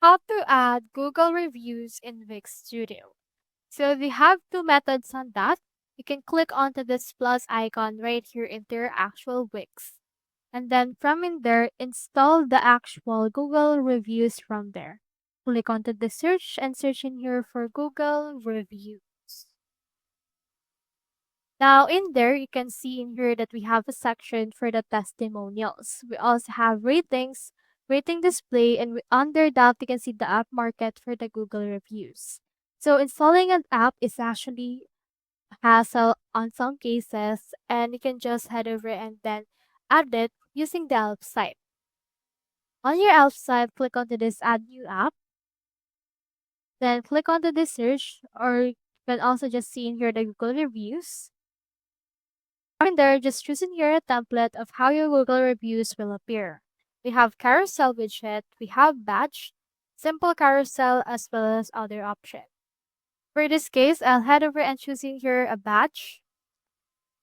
How to add Google reviews in Wix Studio. So we have two methods on that. You can click onto this plus icon right here into your actual Wix. And then from in there, install the actual Google reviews from there. Click onto the search and search in here for Google reviews. Now in there, you can see in here that we have a section for the testimonials. We also have ratings, rating display, and under that, you can see the app market for the Google reviews. So installing an app is actually a hassle on some cases, and you can just head over and then add it using the app site. On your app site, click onto this add new app, then click onto this search, or you can also just see in here the Google reviews. In there, just choosing here a template of how your Google reviews will appear. We have carousel widget, we have batch, simple carousel, as well as other options. For this case, I'll head over and choosing here a batch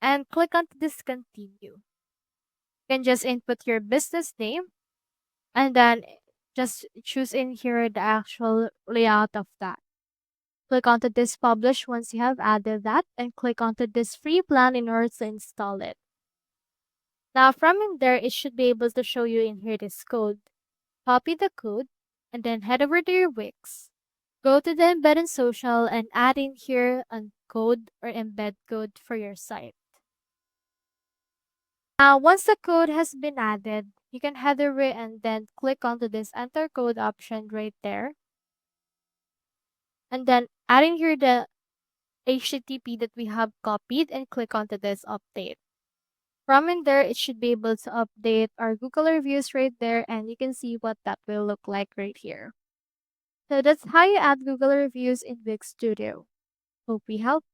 and click on this continue. You can just input your business name and then just choose in here the actual layout of that. Click onto this publish once you have added that and click onto this free plan in order to install it. Now from in there, it should be able to show you in here this code. Copy the code and then head over to your Wix. Go to the embed and social and add in here a code or embed code for your site. Now once the code has been added, you can head over and then click onto this enter code option right there. And then add in here the HTTP that we have copied and click onto this update. From in there, it should be able to update our Google reviews right there, and you can see what that will look like right here. So that's how you add Google reviews in Wix Studio. Hope we helped.